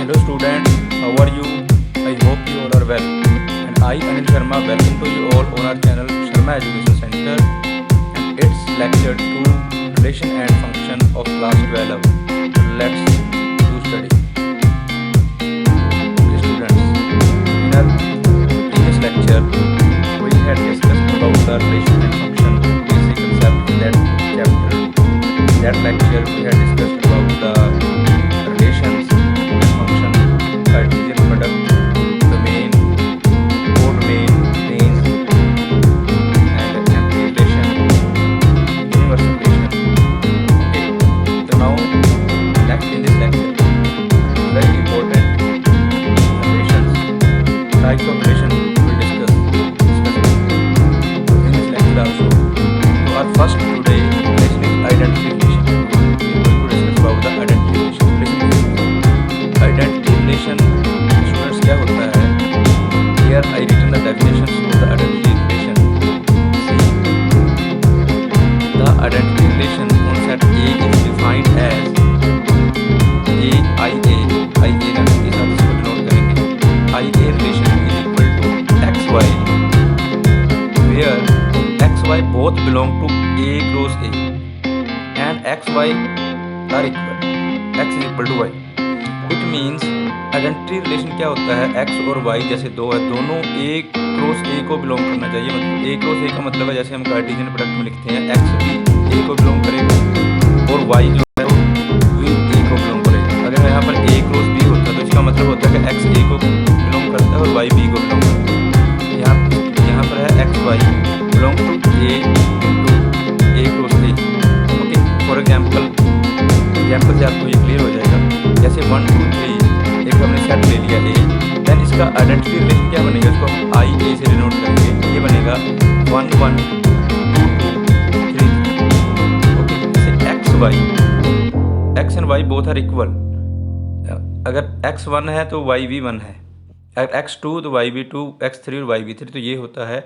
Hello students, how are you? I hope you all are well. And I, Anil Sharma, welcome to you all on our channel Sharma Education Center and its lecture 2 Relation and Function of Class 12. Let's do study. Okay students, in our previous lecture, we had discussed about the relation and function basic concept in that chapter. In that lecture, we had discussed about the relations and function, Cartesian product, domain, codomain, range, and empty relation, universal relation. Okay, so now next in this lecture, very important relations, types of relation we discuss in this lecture also. So our first today relation is identity relation. We are going to discuss about the identity relation. Identity relation, students, क्या होता है? Here I written the definitions of the identity relation. See, the identity relation on set A is defined as IA ना के साथ इसको denote करेंगे. IA relation is equal to XY, where XY both belong to A cross A and XY are equal. X is equal to Y. It means identity relation क्या होता है? X और Y जैसे दो है, दोनों ए क्रॉस ए को बिलोंग करना चाहिए. मतलब ए क्रॉस ए का मतलब है जैसे हम कार्टेशियन प्रोडक्ट में लिखते हैं, एक्स भी ए को बिलोंग करेगा और वाई जो है वो भी ए को बिलोंग करेगा. अगर यहाँ पर ए क्रॉस बी होता है तो इसका मतलब होता है कि एक्स ए को बिलोंग करता है और वाई बी को बिलोंग करता है. यहाँ पर है X Y belong to A into A cross A. Okay, for example से आपको ये क्लियर हो जाएगा. जैसे 1 2 3 एक हमने सेट ले लिया ए, देन इसका आइडेंटिटी रिलेशन क्या बनेगा? इसको हम आई ए से डिनोट करेंगे. ये बनेगा 1 1 2 2 3. ओके, जैसे X and Y both are equal. अगर एक्स 1 है तो वाई भी 1 है, अगर एक्स 2 तो वाई भी 2, एक्स 3 और वाई भी 3. तो ये होता है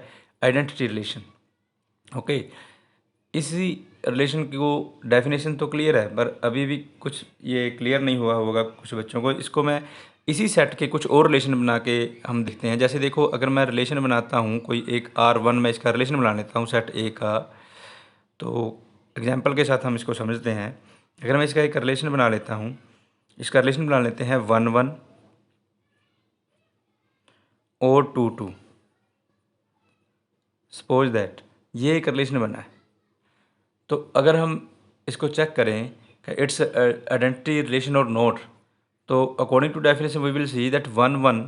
आइडेंटिटी रिलेशन. ओके, इसी रिलेशन की वो डेफिनेशन तो क्लियर है, पर अभी भी कुछ ये क्लियर नहीं हुआ होगा कुछ बच्चों को. इसको मैं इसी सेट के कुछ और रिलेशन बना के हम देखते हैं. जैसे देखो, अगर मैं रिलेशन बनाता हूँ कोई एक R1 में, इसका रिलेशन बना लेता हूँ सेट ए का. तो एग्जांपल के साथ हम इसको समझते हैं. अगर मैं इसका एक रिलेशन बना लेता हूँ, इसका रिलेशन बना लेते हैं 1 1 और 2 2. सपोज दैट ये एक रिलेशन बना है. तो अगर हम इसको चेक करें कि इट्स आइडेंटिटी रिलेशन और नॉट, तो according to definition we will see that 1 1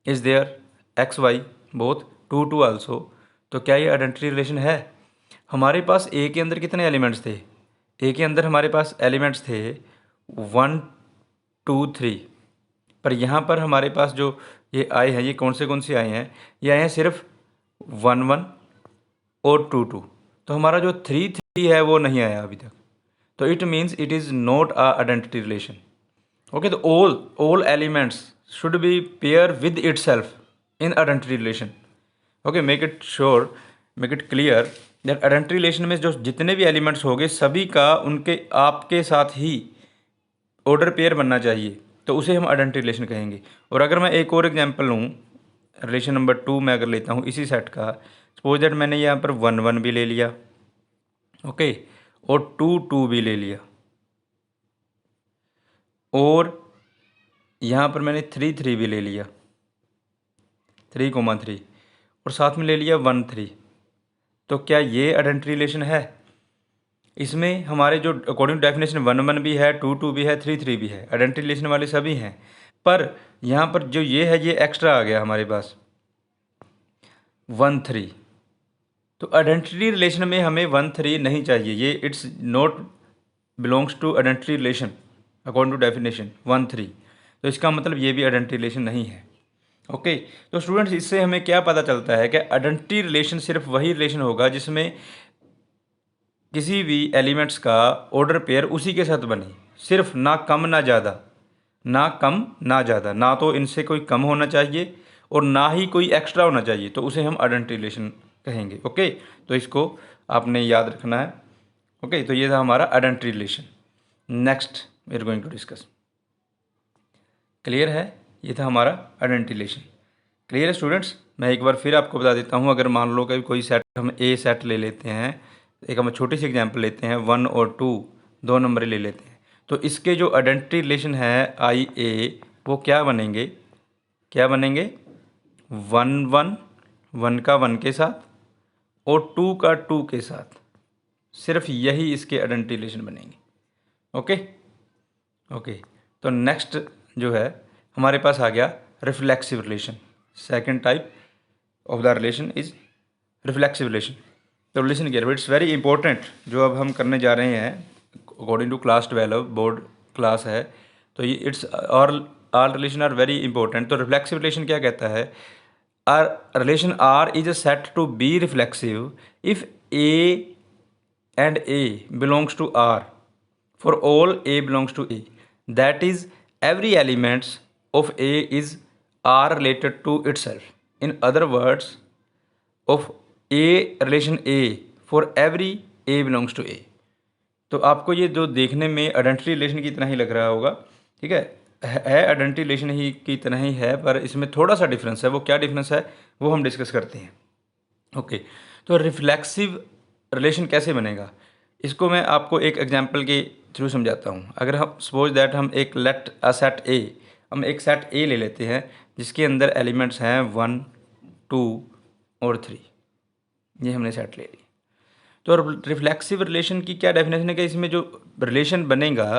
is there, X Y both, 2 2 also. तो क्या ये आइडेंटिटी रिलेशन है? हमारे पास ए के अंदर कितने एलिमेंट्स थे? ए के अंदर हमारे पास एलिमेंट्स थे 1 2 3, पर यहाँ पर हमारे पास जो ये आए हैं, ये कौन से आए हैं? ये आए हैं सिर्फ 1 1 और 2 2. तो हमारा जो 3 3 है वो नहीं आया अभी तक. तो it means it is not a identity relation. Okay, तो all elements should be pair with itself in identity relation. Okay, make it clear that identity relation में जो जितने भी एलिमेंट्स होंगे सभी का उनके आपके साथ ही ऑर्डर पेयर बनना चाहिए, तो उसे हम आइडेंटिटी रिलेशन कहेंगे. और अगर मैं एक और एग्जांपल लूँ, रिलेशन नंबर 2 मैं अगर लेता हूँ इसी सेट का, सपोज दैट मैंने यहाँ पर 1 1 भी ले लिया, ओके, और 2 2 भी ले लिया, और यहाँ पर मैंने 3 3 भी ले लिया, 3,3, और साथ में ले लिया 1 3. तो क्या ये आइडेंटिटी रिलेशन है? इसमें हमारे जो अकॉर्डिंग टू डेफिनेशन 1 1 भी है, 2 2 भी है, 3 3 भी है, आइडेंटिटी रिलेशन वाले सभी हैं. पर यहाँ पर जो ये है ये एक्स्ट्रा आ गया हमारे पास 1 3. तो आइडेंटिटी रिलेशन में हमें 1 3 नहीं चाहिए. ये it's not belongs to identity relation according to definition 1 3. तो इसका मतलब ये भी आइडेंटिटी रिलेशन नहीं है. ओके, तो स्टूडेंट्स, इससे हमें क्या पता चलता है कि आइडेंटिटी रिलेशन सिर्फ वही रिलेशन होगा जिसमें किसी भी एलिमेंट्स का ऑर्डर पेयर उसी के साथ बने, सिर्फ ना कम ना ज़्यादा, ना तो इनसे कोई कम होना चाहिए और ना ही कोई एक्स्ट्रा होना चाहिए. तो उसे हम आइडेंटिटी रिलेशन कहेंगे. ओके, तो इसको आपने याद रखना है. ओके, तो ये था हमारा identity relation. Next we are going to discuss clear है? ये था हमारा आइडेंटिटी रिलेशन। क्लियर है स्टूडेंट्स? मैं एक बार फिर आपको बता देता हूँ। अगर मान लो कि कोई सेट, हम ए सेट ले लेते हैं, एक हम छोटी सी एग्जांपल लेते हैं, 1 और 2 दो नंबर ले लेते हैं, तो इसके जो आइडेंटिटी रिलेशन है आई ए, वो क्या बनेंगे? क्या बनेंगे? 1 का 1 के साथ और 2 का 2 के साथ। सिर्फ यही इसके आइडेंटिटी रिलेशन बनेंगे। Okay okay. तो नेक्स्ट जो है हमारे पास आ गया reflexive relation. Second type of the relation is reflexive relation. तो रिलेशन क्या है? इट्स वेरी इंपॉर्टेंट जो अब हम करने जा रहे हैं according to class 12 board class है। तो ये it's all relation are very important. तो रिफ्लेक्सिव रिलेशन क्या कहता है? R relation R is a set to be reflexive if A and A belongs to R, for all A belongs to A, that is every elements of A is R related to itself. In other words, of A relation A, for every A belongs to A. तो आपको ये जो देखने में identity relation की तरह ही लग रहा होगा, ठीक है आइडेंटिटी रिलेशन ही की तरह ही है, पर इसमें थोड़ा सा डिफरेंस है। वो क्या डिफरेंस है वो हम डिस्कस करते हैं। ओके तो रिफ्लेक्सिव रिलेशन कैसे बनेगा, इसको मैं आपको एक एग्जांपल के थ्रू समझाता हूँ। अगर हम सपोज दैट हम एक लेट अ सेट ए, हम एक सेट ए ले लेते हैं जिसके अंदर एलिमेंट्स हैं 1, 2 और 3। ये हमने सेट ले लिया। तो रिफ्लेक्सिव रिलेशन की क्या डेफिनेशन है कि इसमें जो रिलेशन बनेगा,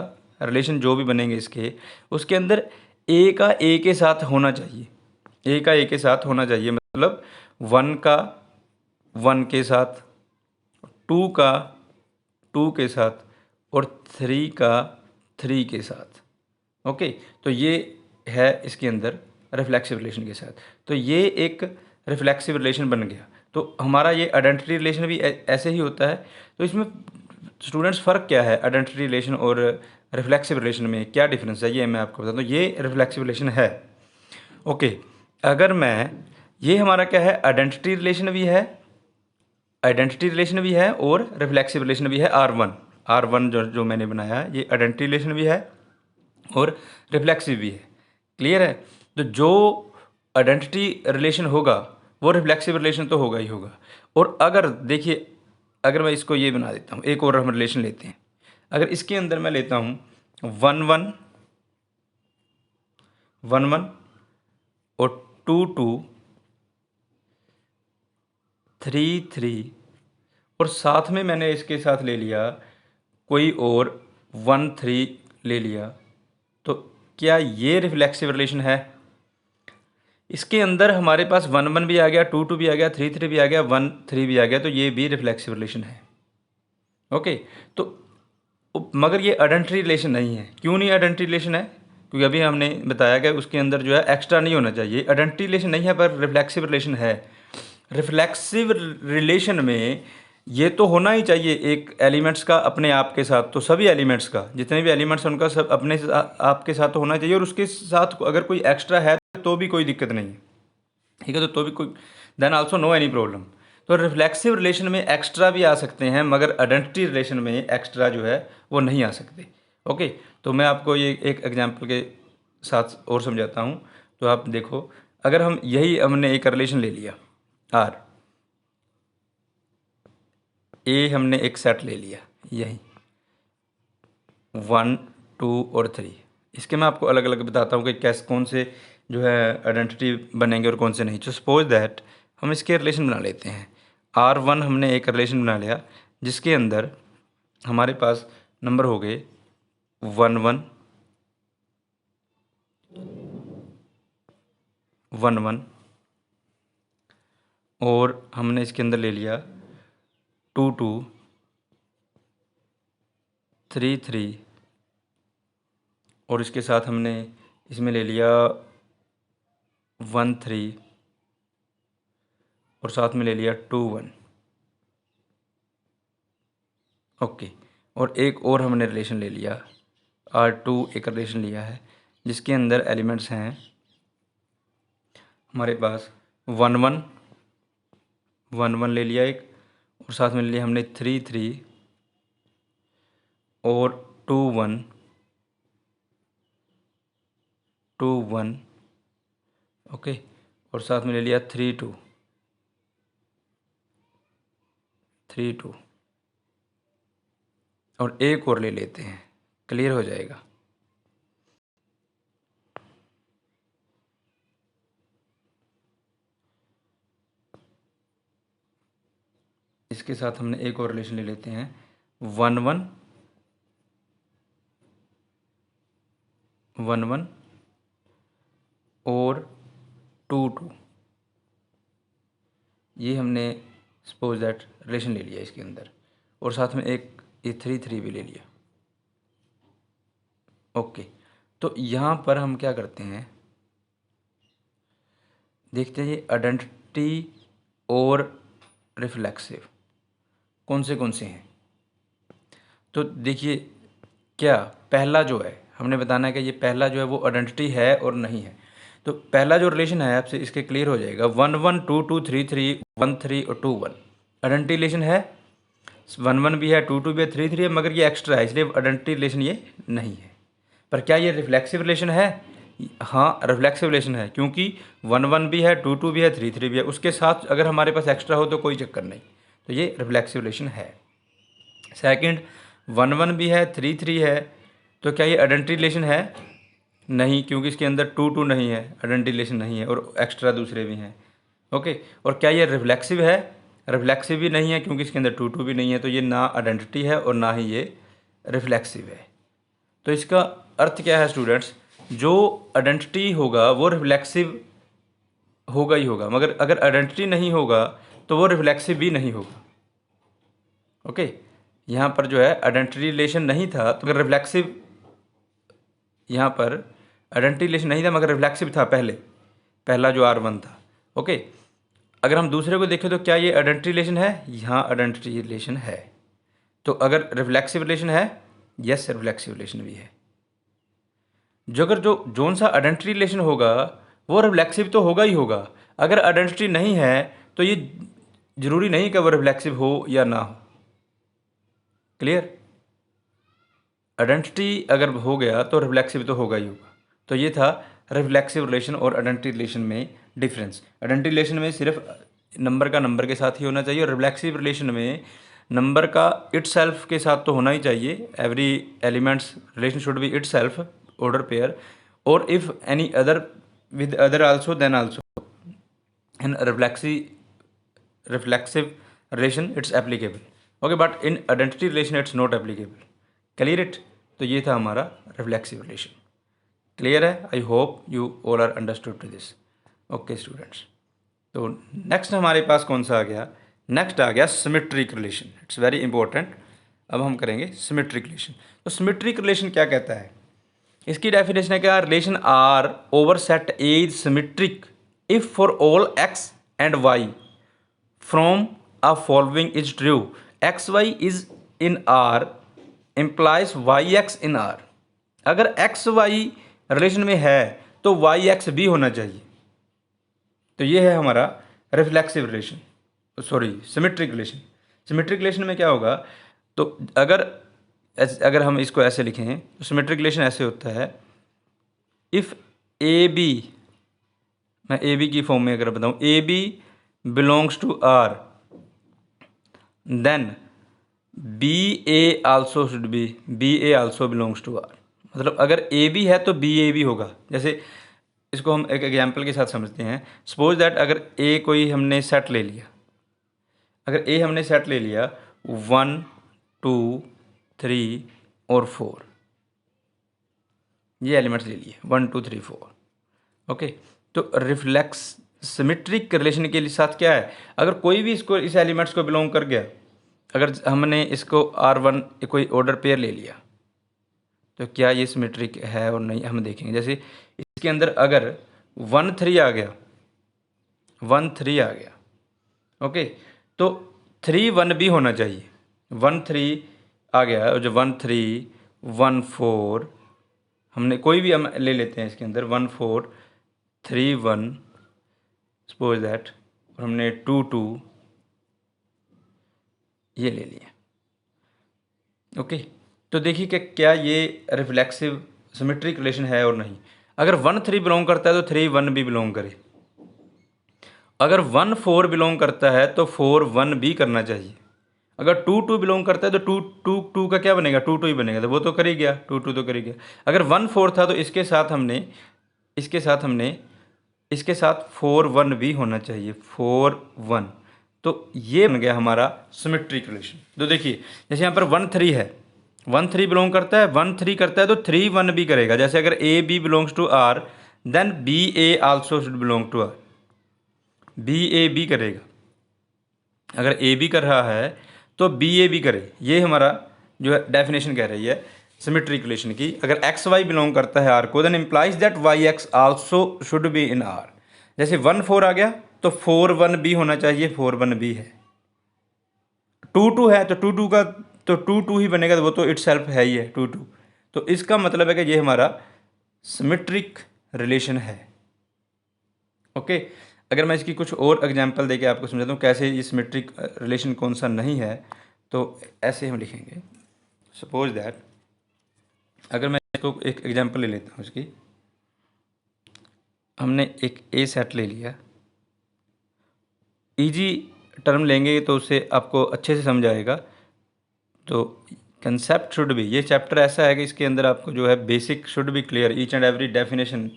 रिलेशन जो भी बनेंगे इसके, उसके अंदर ए का ए के साथ होना चाहिए। ए का ए के साथ होना चाहिए, मतलब 1 का 1 के साथ, 2 का 2 के साथ और 3 का 3 के साथ। ओके तो ये है इसके अंदर रिफ्लेक्सिव रिलेशन के साथ। तो ये एक रिफ्लेक्सिव रिलेशन बन गया। तो हमारा ये आइडेंटिटी रिलेशन भी ऐसे ही होता है। तो इसमें स्टूडेंट्स फ़र्क क्या है आइडेंटिटी रिलेशन और रिफ्लेक्सिव रिलेशन में, क्या डिफरेंस है, ये मैं आपको बताता हूँ। ये रिफ्लेक्सिव रिलेशन है। ओके अगर मैं, ये हमारा क्या है, आइडेंटिटी रिलेशन भी है, आइडेंटिटी रिलेशन भी है और रिफ्लेक्सिव रिलेशन भी है। R1 जो मैंने बनाया ये आइडेंटिटी रिलेशन भी है और रिफ्लेक्सिव भी है। क्लियर है? तो जो आइडेंटिटी रिलेशन होगा वो रिफ्लेक्सिव रिलेशन तो होगा ही होगा। और अगर देखिए, अगर मैं इसको ये बना देता हूँ, एक और हम रिलेशन लेते हैं। अगर इसके अंदर मैं लेता हूँ 1 1 1 1 और 2 2 3 3 और साथ में मैंने इसके साथ ले लिया कोई और 1 3 ले लिया, तो क्या ये रिफ्लेक्सिव रिलेशन है? इसके अंदर हमारे पास 1 1 भी आ गया, 2 2 भी आ गया, 3 3 भी आ गया, 1 3 भी आ गया, तो ये भी रिफ्लेक्सिव रिलेशन है। ओके तो मगर ये आइडेंटिटी रिलेशन नहीं है। क्यों नहीं आइडेंटिटी रिलेशन है? क्योंकि अभी हमने बताया कि उसके अंदर जो है एक्स्ट्रा नहीं होना चाहिए। आइडेंटिटी रिलेशन नहीं है पर रिफ्लेक्सिव रिलेशन है। रिफ्लेक्सिव रिलेशन में ये तो होना ही चाहिए एक एलिमेंट्स का अपने आप के साथ, तो सभी एलिमेंट्स का, जितने भी एलिमेंट्स हैं उनका सब अपने आप के साथ तो होना चाहिए, और उसके साथ अगर कोई एक्स्ट्रा है तो भी कोई दिक्कत नहीं है। ठीक है, तो भी कोई, then also no any problem. तो रिफ्लेक्सिव रिलेशन में एक्स्ट्रा भी आ सकते हैं मगर आइडेंटिटी रिलेशन में एक्स्ट्रा जो है वो नहीं आ सकते। ओके तो मैं आपको ये एक एग्जांपल के साथ और समझाता हूँ। तो आप देखो, अगर हम यही हमने एक रिलेशन ले लिया आर ए, हमने एक सेट ले लिया यही 1 2 और 3। इसके मैं आपको अलग अलग बताता हूँ कि कैसे कौन से जो है आइडेंटिटी बनेंगे और कौन से नहीं। तो सपोज दैट हम इसके रिलेशन बना लेते हैं। R1 हमने एक रिलेशन बना लिया जिसके अंदर हमारे पास नंबर हो गए 1 1 1 1 और हमने इसके अंदर ले लिया 2 2 3 3 और इसके साथ हमने इसमें ले लिया 1 3 और साथ में ले लिया 2 1। ओके और एक और हमने रिलेशन ले लिया R2, एक रिलेशन लिया है जिसके अंदर एलिमेंट्स हैं हमारे पास 1 1 1 1 ले लिया एक, और साथ में ले लिया हमने 3 3 और 2 1 2 1, ओके, और साथ में ले लिया 3 2, 3 2, और एक और ले लेते हैं, क्लियर हो जाएगा। इसके साथ हमने एक और रिलेशन ले लेते हैं, 1 1 1 1 और 2 2। ये हमने सपोज दैट रिलेशन ले लिया इसके अंदर, और साथ में एक ये 3 3 भी ले लिया। ओके, तो यहाँ पर हम क्या करते हैं, देखते हैं ये आइडेंटिटी और रिफ्लेक्सिव कौन से हैं। तो देखिए, क्या पहला जो है हमने बताना है कि ये पहला जो है वो आइडेंटिटी है और नहीं है। तो पहला जो रिलेशन है आपसे इसके क्लियर हो जाएगा, 1 1 2 2 3 3 1 3 और 2 1 आइडेंटिटी रिलेशन है। 1 1 भी है, 2 2 भी है, 3 3 है, मगर ये एक्स्ट्रा है, इसलिए आइडेंटिटी रिलेशन ये नहीं है। पर क्या ये रिफ्लेक्सिव रिलेशन है? हाँ, रिफ्लेक्सिव रिलेशन है, क्योंकि 1 1 भी है, 2 2 भी है, 3 3 भी है, उसके साथ अगर हमारे पास एक्स्ट्रा हो तो कोई चक्कर नहीं, तो ये रिफ्लेक्सिव रिलेशन है। सेकंड, 1 1 भी है, 3 3 है, तो क्या ये आइडेंटिटी रिलेशन है? नहीं, क्योंकि इसके अंदर 2 2 नहीं है, आइडेंटिटी रिलेशन नहीं है, और एक्स्ट्रा दूसरे भी हैं। ओके, और क्या ये रिफ्लेक्सिव है? रिफ्लेक्सिव भी नहीं है, क्योंकि इसके अंदर 2 2 भी नहीं है, तो ये ना आइडेंटिटी है और ना ही ये रिफ्लेक्सिव है। तो इसका अर्थ क्या है स्टूडेंट्स, जो आइडेंटिटी होगा वो रिफ्लेक्सिव होगा ही होगा, मगर अगर आइडेंटिटी नहीं होगा तो वो रिफ्लेक्सिव भी नहीं होगा। ओके, यहाँ पर जो है आइडेंटिटी रिलेशन नहीं था, तो अगर रिफ्लेक्सिव, यहाँ पर आइडेंटिटी रिलेशन नहीं था मगर रिफ्लेक्सिव था पहला जो R1 था। ओके, अगर हम दूसरे को देखें तो क्या ये आइडेंटिटी रिलेशन है? यहाँ आइडेंटिटी रिलेशन है। तो अगर रिफ्लेक्सिव रिलेशन है, यस रिफ्लेक्सिव रिलेशन भी है। जो अगर जो जोन सा आइडेंटिटी रिलेशन होगा वो रिफ्लेक्सिव तो होगा ही होगा। अगर आइडेंटिटी नहीं है तो ये जरूरी नहीं कि वो रिफ्लेक्सिव हो या ना हो। क्लियर? आइडेंटिटी अगर हो गया तो रिफ्लेक्सिव तो होगा ही होगा। तो ये था रिफ्लेक्सिव रिलेशन और आइडेंटिटी रिलेशन में डिफरेंस। आइडेंटिटी रिलेशन में सिर्फ नंबर का नंबर के साथ ही होना चाहिए, और रिफ्लेक्सिव रिलेशन में नंबर का इटसेल्फ के साथ तो होना ही चाहिए। Every elements relation should be itself order pair, और if any other with other also then also in reflexive relation it's applicable, okay, but in identity relation it's not applicable. Clear it? तो ये था हमारा reflexive relation. Clear है? I hope you all are understood to this. Okay students, तो next हमारे पास कौन सा आ गया? नेक्स्ट आ गया symmetric relation. It's very important. अब हम करेंगे सिमेट्रिक रिलेशन। तो सिमेट्रिक रिलेशन क्या कहता है? इसकी डेफिनेशन है क्या? Relation R over set A is symmetric if for all X and Y from A following is true, X Y is in R implies Y x in are. अगर X Y relation में है तो Y x भी होना चाहिए। तो ये है हमारा reflexive relation, sorry symmetric relation. Symmetric relation में क्या होगा? तो अगर हम इसको ऐसे लिखें तो सिमेट्रिक रिलेशन ऐसे होता है, इफ़ ए बी, मैं ए बी की फॉर्म में अगर बताऊं, A B belongs to R then B A also should be A also belongs to R. मतलब अगर ए बी है तो बी ए भी होगा। जैसे इसको हम एक एग्जाम्पल के साथ समझते हैं। सपोज दैट अगर ए कोई हमने सेट ले लिया, अगर ए हमने सेट ले लिया 1 2 3 और 4, ये एलिमेंट्स ले लिए 1 2 3 4। ओके, तो रिफ्लेक्स सिमेट्रिक रिलेशन के लिए साथ क्या है? अगर कोई भी इसको इस एलिमेंट्स को बिलोंग कर गया, अगर हमने इसको R1 कोई ऑर्डर पेयर ले लिया, तो क्या ये सिमेट्रिक है और नहीं हम देखेंगे। जैसे इसके अंदर अगर 1 3 आ गया, 1 3 आ गया, ओके, तो 3 1 भी होना चाहिए। 1 3 आ गया, और जो 1 3 1 4 हमने कोई भी हम ले लेते हैं इसके अंदर 1 4 3 1 सपोज दैट, और हमने 2 2 ये ले लिया। ओके, तो देखिए कि क्या ये रिफ्लेक्सिव सिमेट्रिक रिलेशन है और नहीं। अगर 1 3 बिलोंग करता है तो 3 1 भी बिलोंग करे। अगर 1 4 बिलोंग करता है तो 4 1 भी करना चाहिए। अगर 2 2 बिलोंग करता है तो 2 2 2 का क्या बनेगा, 2 2 ही बनेगा, तो वो तो कर ही गया, 2 2 तो कर ही गया। अगर 1 4 था तो इसके साथ हमने इसके साथ 4 1 भी होना चाहिए, 4 1। तो ये बन गया हमारा सिमेट्रिक रिलेशन। तो देखिए जैसे यहाँ पर 1 3 है, 1 3 बिलोंग करता है, 1 3 करता है तो 3 1 भी करेगा। जैसे अगर A B belongs to R then B A also should belong to R, B A B करेगा। अगर ए बी कर रहा है तो बी ए भी करे। ये हमारा जो है डेफिनेशन कह रही है सिमेट्रिक रिलेशन की। अगर एक्स वाई बिलोंग करता है आर को then implies that Y X also should be in R. जैसे 1 4 आ गया तो 4 1 भी होना चाहिए, 4 1 भी है। 2 2 है तो 2 2 का तो 2 2 ही बनेगा, तो वो तो इटसेल्फ है ही है 2 2। तो इसका मतलब है कि ये हमारा सिमेट्रिक रिलेशन है। ओके, अगर मैं इसकी कुछ और एग्जांपल देके आपको समझाता हूँ कैसे ये सिमेट्रिक रिलेशन कौन सा नहीं है, तो ऐसे हम लिखेंगे। सपोज दैट अगर मैं इसको एक एग्जांपल ले लेता हूँ इसकी, हमने एक ए सेट ले लिया। इजी टर्म लेंगे तो उससे आपको अच्छे से समझ आएगा। तो कंसेप्ट शुड बी, ये चैप्टर ऐसा है कि इसके अंदर आपको जो है basic should be clear each and every definition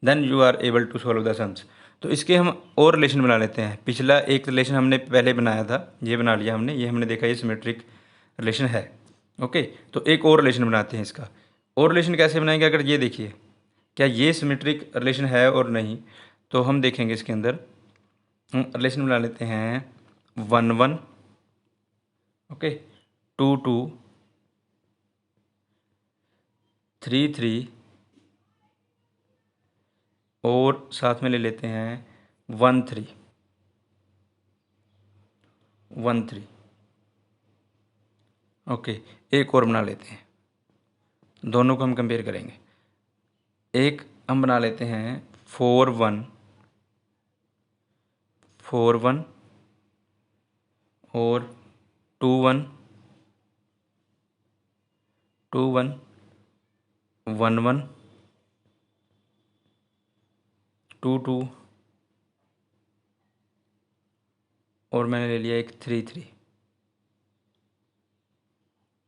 then you are able to solve the sums. तो इसके हम और रिलेशन बना लेते हैं। पिछला एक रिलेशन हमने पहले बनाया था, ये बना लिया हमने, ये हमने देखा ये सिमेट्रिक रिलेशन है। ओके, तो एक और रिलेशन बनाते हैं इसका। और रिलेशन कैसे बनाएंगे, अगर ये देखिए क्या ये सिमेट्रिक रिलेशन है और नहीं, तो हम देखेंगे इसके अंदर हम रिलेशन बना लेते हैं 1 1, ओके, 2 2, 3 3 और साथ में ले लेते हैं 1 3 1 3। ओके, एक और बना लेते हैं, दोनों को हम कंपेयर करेंगे। एक हम बना लेते हैं 4 1 4 1 और 2 1 2 1 1 1 2 2 और मैंने ले लिया एक 3 3,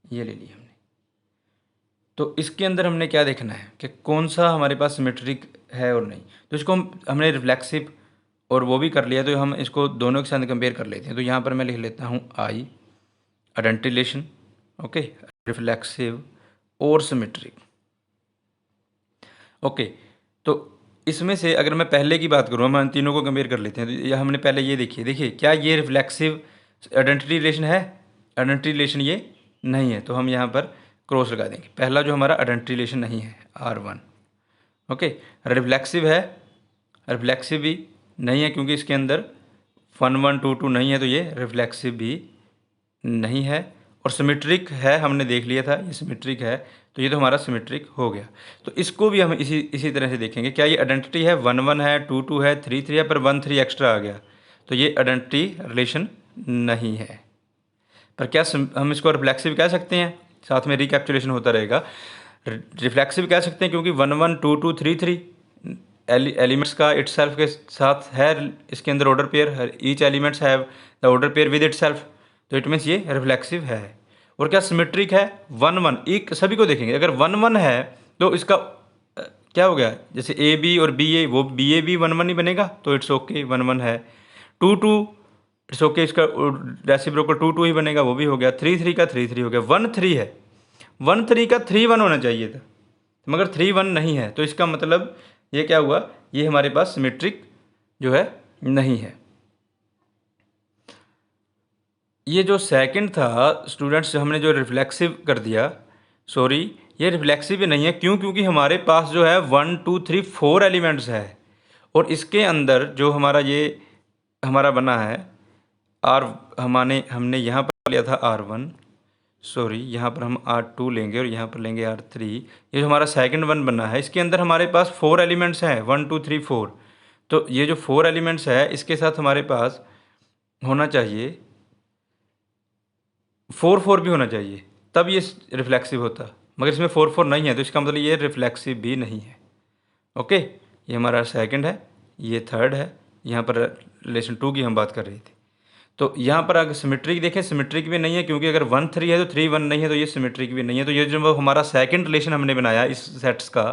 ये ले लिया हमने। तो इसके अंदर हमने क्या देखना है कि कौन सा हमारे पास सिमेट्रिक है और नहीं। तो इसको हमने रिफ्लेक्सिव और वो भी कर लिया, तो हम इसको दोनों के साथ कंपेयर कर लेते हैं। तो यहाँ पर मैं लिख लेता हूँ आई आइडेंटिटी रिलेशन, ओके, रिफ्लेक्सिव और सिमेट्रिक। ओके, तो इसमें से अगर मैं पहले की बात करूँ, हम इन तीनों को कंपेयर कर लेते हैं। तो हमने पहले ये देखिए क्या ये रिफ्लेक्सिव आइडेंटिटी रिलेशन है, आइडेंटिटी रिलेशन ये नहीं है, तो हम यहाँ पर क्रॉस लगा देंगे। पहला जो हमारा आइडेंटिटी रिलेशन नहीं है R1, ओके। रिफ्लेक्सिव है, रिफ्लेक्सिव भी नहीं है क्योंकि इसके अंदर 1 1 2 2 नहीं है, तो ये रिफ्लेक्सिव भी नहीं है। और सिमेट्रिक है, हमने देख लिया था ये सिमेट्रिक है, तो ये तो हमारा सिमेट्रिक हो गया। तो इसको भी हम इसी तरह से देखेंगे। क्या ये आइडेंटिटी है, 1 1 है, 2 2 है, 3 3 है, पर 1 3 एक्स्ट्रा आ गया, तो ये आइडेंटिटी रिलेशन नहीं है। पर क्या हम इसको रिफ्लेक्सिव कह सकते हैं, साथ में रिकैप्चुलेशन होता रहेगा। रिफ्लेक्सिव कह सकते हैं क्योंकि 1 1 2 2 3 3 एलिमेंट्स का इटसेल्फ के साथ है इसके अंदर order pair, each elements have the order pair with itself, तो इट मीन्स ये रिफ्लेक्सिव है। और क्या सिमेट्रिक है, 1 1 एक सभी को देखेंगे। अगर 1 1 है तो इसका क्या हो गया, जैसे ए बी और बी ए, वो बी ए भी 1 1 ही बनेगा, तो इट्स ओके 1 1 है। 2 2 इट्स ओके, इसका रेसिप्रोकल 2 2 ही बनेगा, वो भी हो गया। 3 3 का 3 3 हो गया। 1 3 है, 1 3 का 3 1 होना चाहिए था, मगर 3 1 नहीं है, तो इसका मतलब ये क्या हुआ, ये हमारे पास सिमेट्रिक जो है नहीं है। ये जो सेकंड था स्टूडेंट्स, हमने जो रिफ्लेक्सिव कर दिया, सॉरी ये रिफ्लेक्सिव भी नहीं है। क्यों, क्योंकि हमारे पास जो है 1 2 3 4 एलिमेंट्स है, और इसके अंदर जो हमारा ये हमारा बना है आर, हमने यहाँ पर लिया था R1, सॉरी यहाँ पर हम R2 लेंगे और यहाँ पर लेंगे R3। ये जो हमारा सेकंड वन बना है, इसके अंदर हमारे पास 4 एलिमेंट्स हैं, 1 2 3 4। तो ये जो 4 एलिमेंट्स है इसके साथ हमारे पास होना चाहिए 4 4 भी होना चाहिए, तब ये रिफ्लेक्सिव होता, मगर इसमें 4 4 नहीं है, तो इसका मतलब ये रिफ्लेक्सिव भी नहीं है। ओके, ये हमारा सेकंड है, ये थर्ड है, यहाँ पर रिलेशन 2 की हम बात कर रहे थे। तो यहाँ पर अगर सिमेट्रिक देखें, सिमेट्रिक भी नहीं है, क्योंकि अगर 1 3 है तो 3 1 नहीं है, तो ये सिमेट्रिक भी नहीं है। तो ये जो हमारा सेकंड रिलेशन हमने बनाया इस सेट्स का,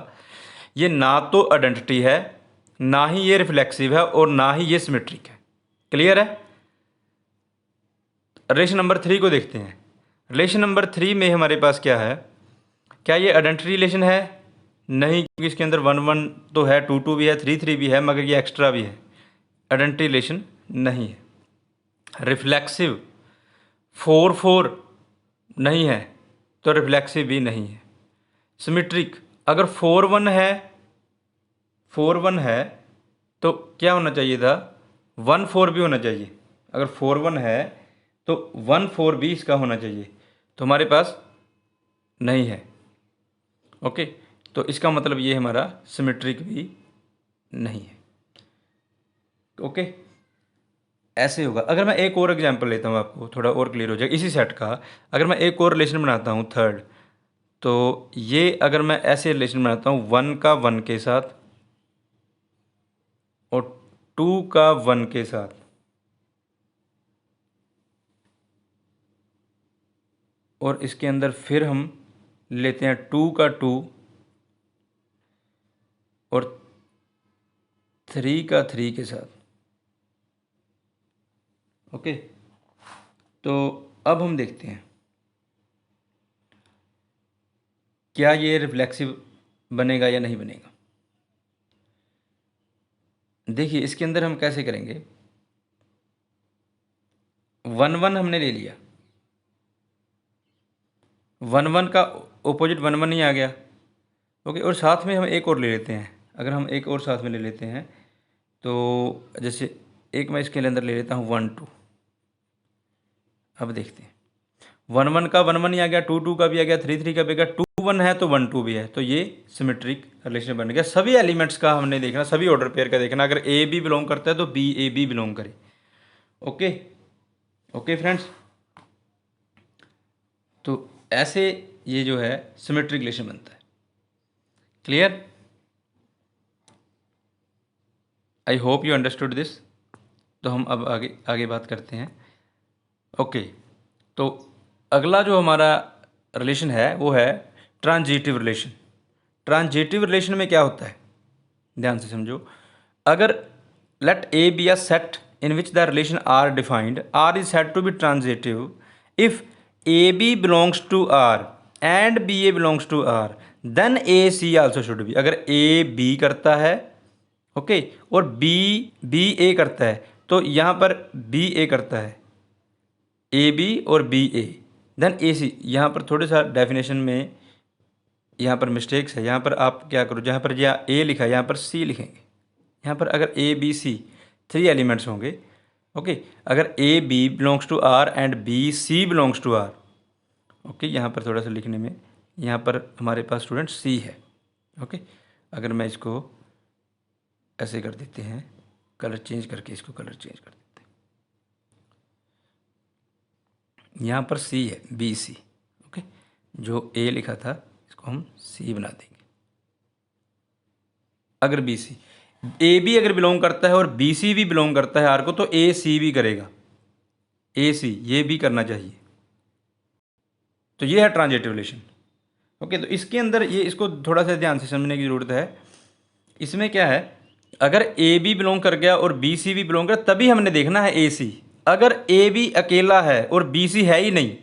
ये ना तो आइडेंटिटी है, ना ही ये रिफ्लेक्सिव है, और ना ही ये सिमेट्रिक है। क्लियर है? रिलेशन नंबर 3 को देखते हैं। रिलेशन नंबर 3 में हमारे पास क्या है? क्या ये आइडेंटिटी रिलेशन है? नहीं, क्योंकि इसके अंदर 1 1 तो है, 2 2 भी है, 3 3 भी है, मगर ये एक्स्ट्रा भी है। आइडेंटिटी रिलेशन नहीं है। रिफ्लेक्सिव 4 4 नहीं है, तो रिफ्लेक्सिव भी नहीं है। सिमेट्रिक अगर 4 1 है, 4 1 है, तो क्या होना चाहिए था? 1 4 भी होना चाहिए। अगर 4 1 है तो 1 4 भी इसका होना चाहिए, तो हमारे पास नहीं है। ओके, तो इसका मतलब ये हमारा सिमेट्रिक भी नहीं है। ओके, ऐसे होगा। अगर मैं एक और एग्जांपल लेता हूँ, आपको थोड़ा और क्लियर हो जाएगा इसी सेट का। अगर मैं एक और रिलेशन बनाता हूँ थर्ड, तो ये अगर मैं ऐसे रिलेशन बनाता हूँ 1 का 1 के साथ और 2 का 1 के साथ, और इसके अंदर फिर हम लेते हैं 2 का 2 और 3 का 3 के साथ। ओके, तो अब हम देखते हैं क्या ये रिफ्लेक्सिव बनेगा या नहीं बनेगा। देखिए, इसके अंदर हम कैसे करेंगे। 1 1 हमने ले लिया, 1 1 का ओपोजिट 1 1 ही आ गया। ओके, और साथ में हम एक और ले लेते हैं। अगर हम एक और साथ में ले लेते हैं, तो जैसे एक मैं इसके अंदर ले लेता हूँ 1 2। अब देखते हैं, 1 1 का 1 1 ही आ गया, 2 2 का भी आ गया, 3 3 का भी आ गया, 2 1 है तो 1 2 भी है, तो ये सिमेट्रिक रिलेशन बन गया। सभी एलिमेंट्स का हमने देखना, सभी ऑर्डर पेयर का देखना। अगर ए बी बिलोंग करता है तो बी ए बी बिलोंग करे। ओके, ओके फ्रेंड्स, तो ऐसे ये जो है सिमेट्रिक रिलेशन बनता है। Clear? I hope you understood this. तो हम अब आगे आगे बात करते हैं। ओके, तो अगला जो हमारा रिलेशन है वो है ट्रांजिटिव रिलेशन। ट्रांजिटिव रिलेशन में क्या होता है, ध्यान से समझो। अगर let A B a set in which the relation R defined, R is said to be transitive if A B belongs to R and B A belongs to R, then A C also should be. अगर A B करता है, okay, और B B ए करता है, तो यहाँ पर B ए करता है, ए बी और बी ए, देन ए सी। यहाँ पर थोड़े सा डेफिनेशन में यहाँ पर मिस्टेक्स है। यहाँ पर आप क्या करो, जहाँ पर यहाँ ए लिखा है यहाँ पर सी लिखेंगे। यहाँ पर अगर ए बी सी 3 एलिमेंट्स होंगे, ओके, अगर A B belongs to R and B C belongs to R, okay, यहाँ पर थोड़ा सा लिखने में, यहाँ पर हमारे पास स्टूडेंट सी है। ओके, अगर मैं इसको ऐसे कर देते हैं, कलर चेंज करके इसको कलर चेंज कर देते हैं, यहाँ पर सी है, बी सी। ओके, जो ए लिखा था इसको हम सी बना देंगे। अगर बी सी, ए बी अगर बिलोंग करता है और बी सी भी बिलोंग करता है आर को, तो ए सी भी करेगा, ए सी ये भी करना चाहिए। तो ये है ट्रांजिटिव रिलेशन। ओके, तो इसके अंदर ये, इसको थोड़ा सा ध्यान से समझने की ज़रूरत है। इसमें क्या है, अगर ए बी बिलोंग कर गया और बी सी भी बिलोंग कर, तभी हमने देखना है ए सी। अगर ए बी अकेला है और बी सी है ही नहीं,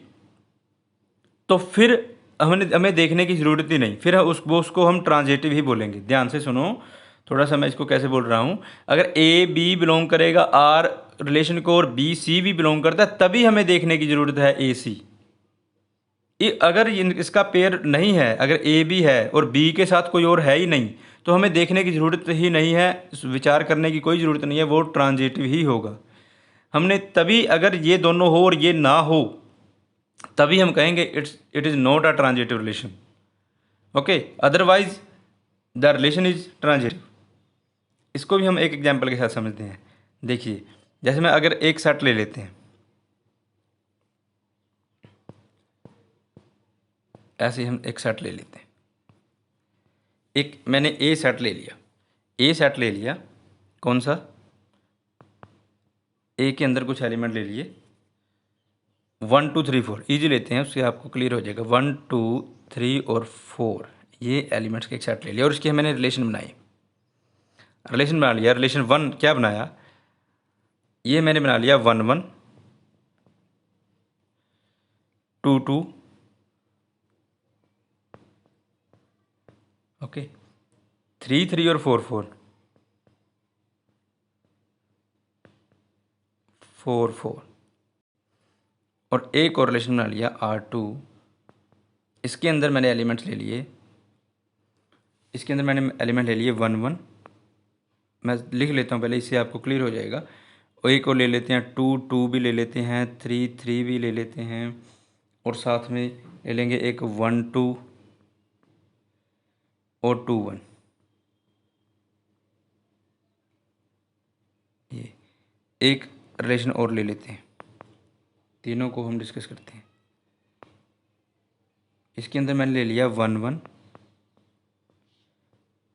तो फिर हमें देखने की ज़रूरत ही नहीं, फिर उसको हम ट्रांजिटिव ही बोलेंगे। ध्यान से सुनो, थोड़ा सा मैं इसको कैसे बोल रहा हूँ। अगर ए बी बिलोंग करेगा आर रिलेशन को और बी सी भी बिलोंग करता है, तभी हमें देखने की ज़रूरत है ए सी। अगर इसका पेयर नहीं है, अगर ए बी है और बी के साथ कोई और है ही नहीं, तो हमें देखने की ज़रूरत ही नहीं है, विचार करने की कोई ज़रूरत नहीं है, वो ट्रांजिटिव ही होगा। हमने तभी, अगर ये दोनों हो और ये ना हो, तभी हम कहेंगे it is not a transitive relation. Okay, otherwise the relation is transitive. इसको भी हम एक एग्जांपल के साथ समझते हैं। देखिए, जैसे मैं अगर एक सेट ले लेते हैं, ऐसे हम एक सेट ले लेते हैं, एक मैंने ए सेट ले लिया। ए सेट ले लिया, कौन सा, ए के अंदर कुछ एलिमेंट ले लिए 1 2 3 4, ईजी लेते हैं, उससे आपको क्लियर हो जाएगा। 1 2 3 और 4 ये एलिमेंट्स के एक सेट ले लिया और इसकी मैंने रिलेशन बनाई, रिलेशन बना लिया। रिलेशन 1 क्या बनाया, ये मैंने बना लिया 1 1 2 2, ओके, 3 3 और 4 4 4 4, और एक और रिलेशन बना लिया R2। इसके अंदर मैंने एलिमेंट्स ले लिए, इसके अंदर मैंने एलिमेंट ले लिए 1 1, मैं लिख लेता हूँ पहले, इससे आपको क्लियर हो जाएगा। और एक और ले लेते हैं 2 2 भी ले लेते हैं, 3 3 भी ले लेते हैं, और साथ में ले लेंगे एक 1 2 और 2 1। ये एक रिलेशन और ले लेते हैं, तीनों को हम डिस्कस करते हैं। इसके अंदर मैंने ले लिया 1 1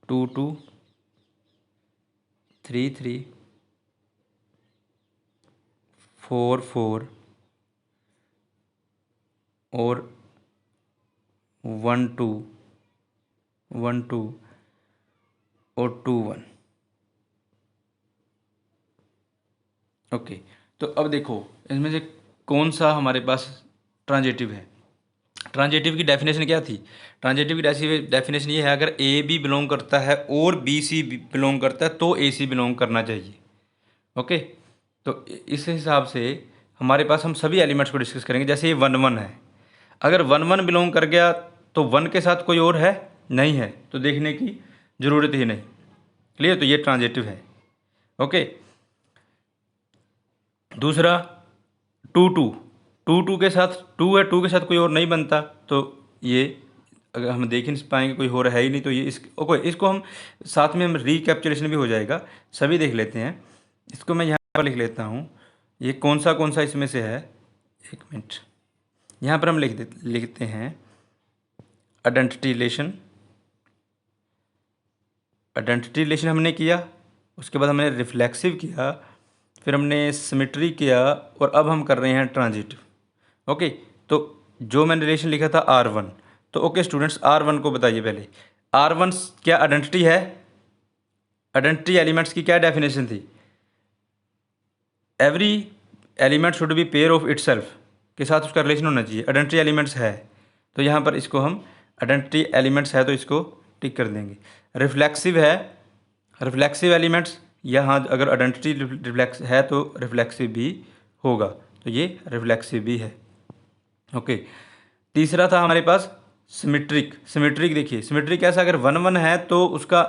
2 2 3 3 4 4 और 1 2 1 2 और 2 1। ओके, तो अब देखो इसमें से कौन सा हमारे पास ट्रांजिटिव है। ट्रांजिटिव की डेफिनेशन क्या थी, ट्रांजिटिव की डेफिनेशन ये है, अगर ए बी बिलोंग करता है और बी सी बिलोंग करता है तो ए सी बिलोंग करना चाहिए। ओके, तो इस हिसाब से हमारे पास हम सभी एलिमेंट्स को डिस्कस करेंगे। जैसे ये 1 1 है, अगर 1 1 बिलोंग कर गया तो 1 के साथ कोई और है नहीं है, तो देखने की ज़रूरत ही नहीं। क्लियर, तो ये ट्रांजिटिव है। ओके, दूसरा 2 2 2 2 के साथ 2 है, 2 के साथ कोई और नहीं बनता, तो ये अगर हम देख नहीं पाएंगे कोई और है ही नहीं, तो ये ओके, इसको हम साथ में हम रिकैप्चुलेशन भी हो जाएगा, सभी देख लेते हैं। इसको मैं यहाँ पर लिख लेता हूँ, ये कौन सा इसमें से है, एक मिनट, यहाँ पर हम लिखते हैं आइडेंटिटी रिलेशन हमने किया, उसके बाद हमने रिफ्लेक्सिव किया, फिर हमने सिमेट्री किया, और अब हम कर रहे हैं ट्रांजिटिव। ओके, तो जो मैंने रिलेशन लिखा था R1, तो ओके स्टूडेंट्स, R1 को बताइए पहले, R1 क्या आइडेंटिटी है, आइडेंटिटी एलिमेंट्स की क्या डेफिनेशन थी, every element should be pair of itself, के साथ उसका रिलेशन होना चाहिए, आइडेंटिटी एलिमेंट्स है, तो यहाँ पर इसको हम आइडेंटिटी एलिमेंट्स है तो इसको टिक कर देंगे। रिफ्लेक्सिव है, रिफ्लेक्सिव एलिमेंट्स, यहाँ अगर आइडेंटिटी रिफ्लेक्स है तो रिफ्लेक्सिव भी होगा, तो ये रिफ्लेक्सिव भी है। ओके, तीसरा था हमारे पास सिमेट्रिक। सिमेट्रिक देखिए, सिमेट्रिक कैसा, अगर 1 1 है तो उसका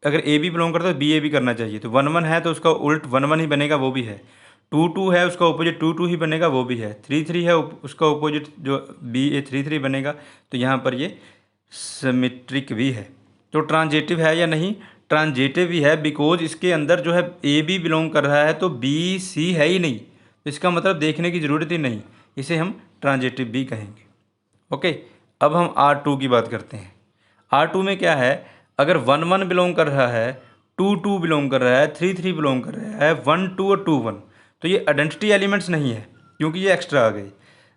अगर ए बी बिलोंग करता है तो बी ए भी करना चाहिए, तो 1 1 है तो उसका उल्ट 1 1 ही बनेगा, वो भी है। 2 2 है, उसका ऑपोजिट 2 2 ही बनेगा, वो भी है। 3 3 है, उसका ऑपोजिट जो बी ए 3 3 बनेगा, तो यहाँ पर ये सिमेट्रिक भी है। तो ट्रांजिटिव है या नहीं, ट्रांजिटिव ही है, बिकॉज इसके अंदर जो है ए बी बिलोंग कर रहा है तो बी सी है ही नहीं, तो इसका मतलब देखने की ज़रूरत ही नहीं, इसे हम ट्रांजिटिव भी कहेंगे। ओके, अब हम R2 की बात करते हैं। R2 में क्या है, अगर 1 1 बिलोंग कर रहा है, 2 2 बिलोंग कर रहा है, 3 3 बिलोंग कर रहा है, 1 2 और 2 1, तो ये आइडेंटिटी एलिमेंट्स नहीं है क्योंकि ये एक्स्ट्रा आ गए।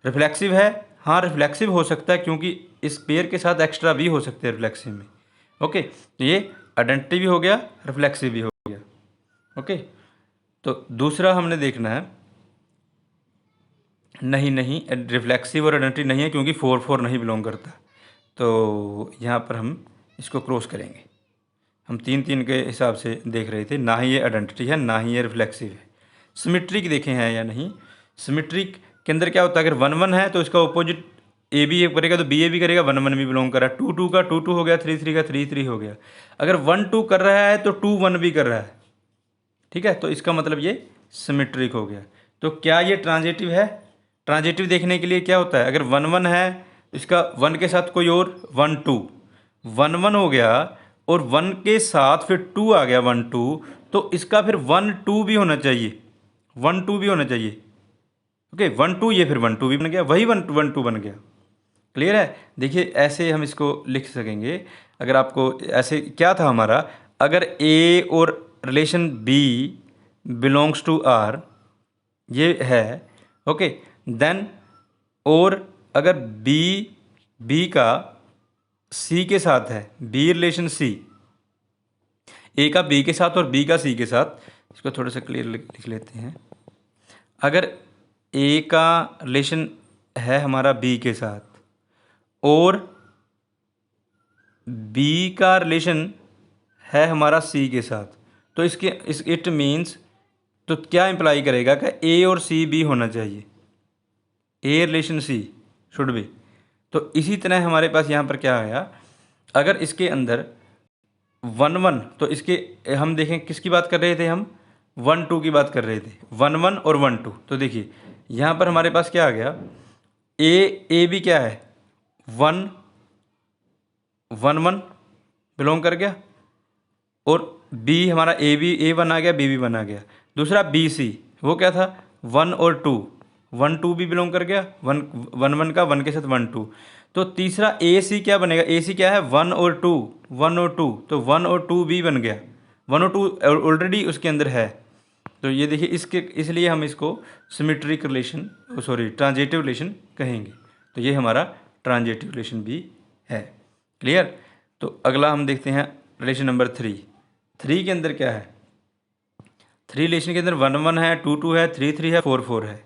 रिफ्लेक्सिव है, हाँ रिफ्लेक्सिव हो सकता है क्योंकि इस पेयर के साथ एक्स्ट्रा भी हो सकते हैं रिफ्लेक्सिव में। ओके, तो ये आइडेंटिटी भी हो गया, रिफ्लेक्सिव भी हो गया। ओके, तो दूसरा हमने देखना है, नहीं रिफ्लेक्सिव और आइडेंटिटी नहीं है क्योंकि 4 4 नहीं बिलोंग करता, तो यहाँ पर हम इसको क्रॉस करेंगे। हम 3 3 के हिसाब से देख रहे थे, ना ही ये आइडेंटिटी है ना ही ये रिफ्लेक्सिव है। सिमेट्रिक देखे हैं या नहीं, सिमेट्रिक के अंदर क्या होता है, अगर 1 1 है तो इसका ऑपोजिट ए बी करेगा तो बी ए भी करेगा, 1 1 भी बिलोंग कर रहा है। 2 2 का 2 2 हो गया, 3 3 का 3 3 हो गया। अगर 1 2 कर रहा है तो 2 1 भी कर रहा है, ठीक है, तो इसका मतलब ये सिमेट्रिक हो गया। तो क्या ये ट्रांजिटिव है, ट्रांजिटिव देखने के लिए क्या होता है, अगर 1 1 है इसका 1 के साथ कोई और 1 2, 1 1 हो गया और 1 के साथ फिर 2 आ गया 1 2, तो इसका फिर 1 2 भी होना चाहिए, 1 2 भी होना चाहिए। ओके, 1 2, ये फिर 1 2 भी बन गया, वही 1 2 बन गया। क्लियर है, देखिए ऐसे हम इसको लिख सकेंगे। अगर आपको ऐसे क्या था हमारा, अगर ए और relation B belongs to R, ये है, ओके, देन, और अगर बी का सी के साथ है, बी रिलेशन सी, ए का बी के साथ और बी का सी के साथ, इसको थोड़ा सा क्लियर लिख लेते हैं। अगर ए का रिलेशन है हमारा बी के साथ और बी का रिलेशन है हमारा सी के साथ, तो इस इट मीन्स, तो क्या इम्प्लाई करेगा कि ए और सी बी होना चाहिए, a relation C should be. तो इसी तरह हमारे पास यहाँ पर क्या आया, अगर इसके अंदर 1 1, तो इसके हम देखें किसकी बात कर रहे थे, हम 1 2 की बात कर रहे थे, 1 1 और 1 2। तो देखिए यहाँ पर हमारे पास क्या आ गया, ए बी क्या है, 1 1 1 बिलोंग कर गया, और बी हमारा A1 आ गया, B1 आ गया। दूसरा BC वो क्या था, 1 और 2, 1 2 भी बिलोंग कर गया, 1 1 1 का 1 के साथ 1 2। तो तीसरा AC क्या बनेगा, AC क्या है, 1 और 2, 1 और 2, तो 1 और 2 भी बन गया, 1 और 2 ऑलरेडी उसके अंदर है। तो ये देखिए इसलिए हम इसको symmetric relation, sorry transitive relation कहेंगे। तो ये हमारा ट्रांजिटिव रिलेशन भी है। क्लियर। तो अगला हम देखते हैं रिलेशन नंबर 3 के अंदर क्या है, 3 रिलेशन के अंदर 1 1 है, 2 2 है, 3 3 है, 4 4 है।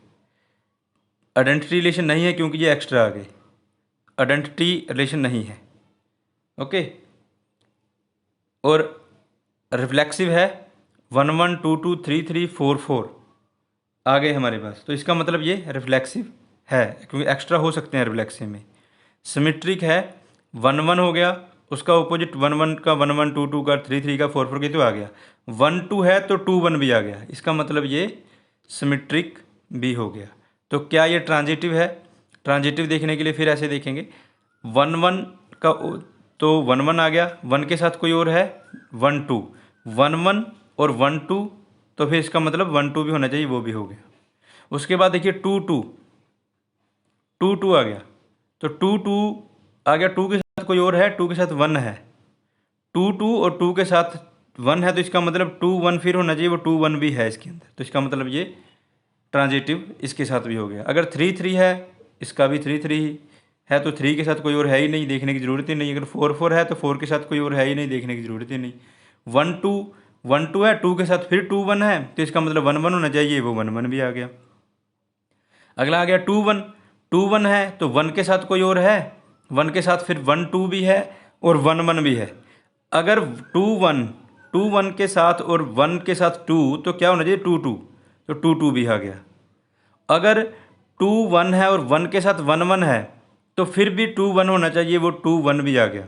आइडेंटिटी रिलेशन नहीं है क्योंकि ये एक्स्ट्रा आ गए, आइडेंटिटी रिलेशन नहीं है, ओके। और रिफ्लेक्सिव है, 1 1 2 2 3 3 4 4 आ गए हमारे पास। तो इसका मतलब ये रिफ्लेक्सिव है क्योंकि एक्स्ट्रा हो सकते हैं रिफ्लेक्सिव में। सिमेट्रिक है, 1 1 हो गया, उसका ऑपोजिट 1 1 का 1 1 2 2 का 3 3 का 4 4 की तो आ गया, 1 2 है तो 2 1 भी आ गया, इसका मतलब ये सिमेट्रिक भी हो गया। तो क्या ये ट्रांजिटिव है, ट्रांजिटिव देखने के लिए फिर ऐसे देखेंगे, 1 1 का तो 1 1 आ गया, 1 के साथ कोई और है, 1 2, 1 1 और 1 2, तो फिर इसका मतलब 1 2 भी होना चाहिए, वो भी हो गया। उसके बाद देखिए 2 2 2 2 आ गया, तो 2 2 आ गया, 2 के साथ कोई और है, 2 के साथ 1 है, 2 2 और 2 के साथ 1 है, तो इसका मतलब 2 1 फिर होना चाहिए, वो 2 1 भी है इसके अंदर, तो इसका मतलब ये ट्रांजिटिव इसके साथ भी हो गया। अगर 3 3 है, इसका भी 3 3 है, तो 3 के साथ कोई और है ही नहीं, देखने की ज़रूरत ही नहीं। अगर 4 4 है तो 4 के साथ कोई और है ही नहीं, देखने की ज़रूरत ही नहीं। 1 2 1 2 है, 2 के साथ फिर 2 1 है, तो इसका मतलब 1 1 होना चाहिए, वो 1 1 भी आ गया। अगला आ गया 2 1, 2 1 है तो 1 के साथ कोई और है, 1 के साथ फिर 1 2 भी है और 1 1 भी है। अगर 2 1 के साथ और 1 के साथ 2, तो क्या होना चाहिए 2 2, तो 2 2 भी आ गया। अगर 2 1 है और 1 के साथ 1 1 है, तो फिर भी 2 1 होना चाहिए, वो 2 1 भी आ गया,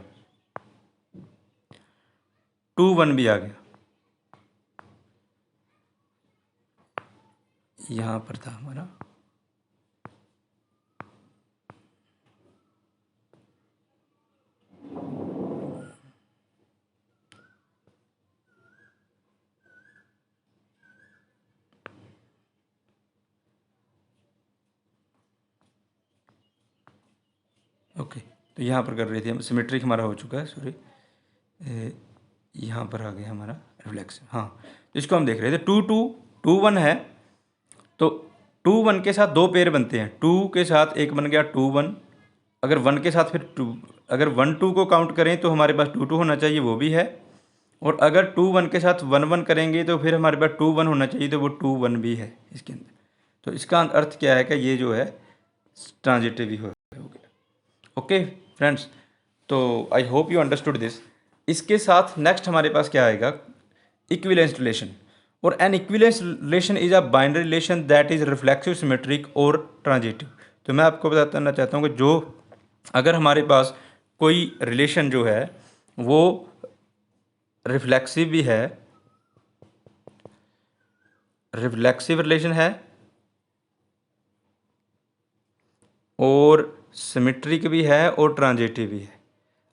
2 1 भी आ गया। यहाँ पर था हमारा, ओके। तो यहाँ पर कर रहे थे हम, सिमेट्रिक हमारा हो चुका है, सॉरी, यहाँ पर आ गया हमारा रिफ्लेक्स। हाँ, तो इसको हम देख रहे थे, 2 2 2 1 है, तो 2 1 के साथ दो पेयर बनते हैं, 2 के साथ एक बन गया 2 1, अगर 1 के साथ फिर 2, अगर 1 2 को काउंट करें तो हमारे पास 2 2 होना चाहिए, वो भी है। और अगर 2 1 के साथ 1 1 करेंगे तो फिर हमारे पास 2 1 होना चाहिए, तो वो 2 1 भी है इसके अंदर। तो इसका अर्थ क्या है कि ये जो है ट्रांजिटिव ही हो गया। ओके फ्रेंड्स, तो आई होप यू अंडरस्टूड दिस। इसके साथ नेक्स्ट हमारे पास क्या आएगा, इक्विवेलेंस रिलेशन। और N equivalence relation is a binary relation that is reflexive, symmetric और ट्रांजिटिव। तो मैं आपको बताना चाहता हूँ कि जो अगर हमारे पास कोई रिलेशन जो है वो रिफ्लेक्सिव भी है, रिफ्लेक्सिव रिलेशन है और सिमेट्रिक भी है और ट्रांजिटिव भी है,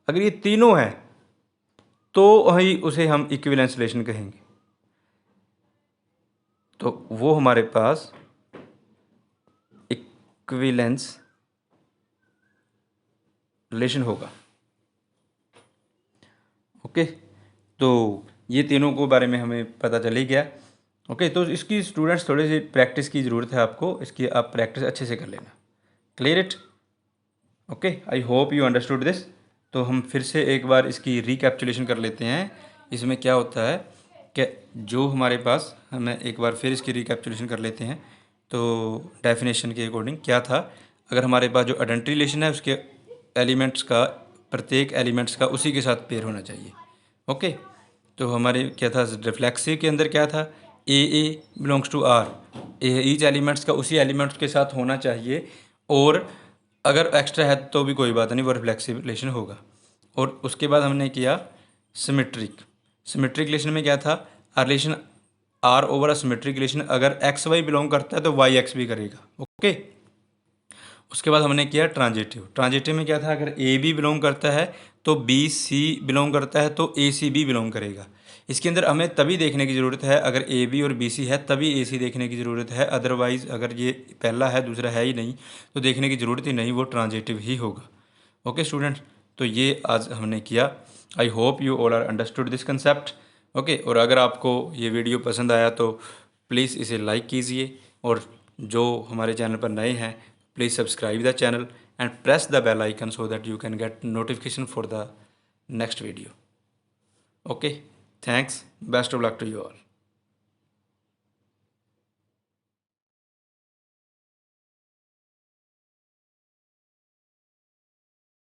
अगर ये तीनों हैं तो ही उसे हम इक्विवेलेंस रिलेशन कहेंगे। तो वो हमारे पास इक्विवेलेंस रिलेशन होगा। ओके, तो ये तीनों को बारे में हमें पता चल ही गया। ओके, तो इसकी स्टूडेंट्स थोड़ी सी प्रैक्टिस की ज़रूरत है आपको, इसकी आप प्रैक्टिस अच्छे से कर लेना। Clear it? Okay, I hope you understood this. तो हम फिर से एक बार इसकी रिकैप्चुलेशन कर लेते हैं। इसमें क्या होता है कि जो हमारे पास, हमें एक बार फिर इसकी रिकैप्चुलेशन कर लेते हैं। तो डेफिनेशन के अकॉर्डिंग क्या था, अगर हमारे पास जो आइडेंटिटी रिलेशन है उसके एलिमेंट्स का, प्रत्येक एलिमेंट्स का उसी के साथ पेयर होना चाहिए। ओके, तो हमारे क्या था रिफ्लेक्सिव के अंदर क्या था, a belongs to R, each elements का उसी एलिमेंट्स के साथ होना चाहिए, और अगर एक्स्ट्रा है तो भी कोई बात नहीं, वो रिफ्लेक्सिव रिलेशन होगा। और उसके बाद हमने किया सिमेट्रिक। सिमेट्रिक रिलेशन में क्या था, relation R over a symmetric relation, अगर एक्स वाई बिलोंग करता है तो वाई एक्स भी करेगा। ओके, उसके बाद हमने किया ट्रांजिटिव। ट्रांजिटिव में क्या था, अगर ए बी बिलोंग करता है तो बी सी बिलोंग करता है तो ए सी बी बिलोंग करेगा। इसके अंदर हमें तभी देखने की ज़रूरत है, अगर ए बी और बी सी है तभी ए सी देखने की ज़रूरत है, अदरवाइज़ अगर ये पहला है दूसरा है ही नहीं तो देखने की ज़रूरत ही नहीं, वो ट्रांजिटिव ही होगा। ओके स्टूडेंट्स, तो ये आज हमने किया। I hope you all are understood this concept. Okay, और अगर आपको ये वीडियो पसंद आया तो प्लीज़ इसे लाइक कीजिए, और जो हमारे चैनल पर नए हैं please subscribe the channel and press the bell icon so that you can get notification for the next video. Okay, thanks, best of luck to you all.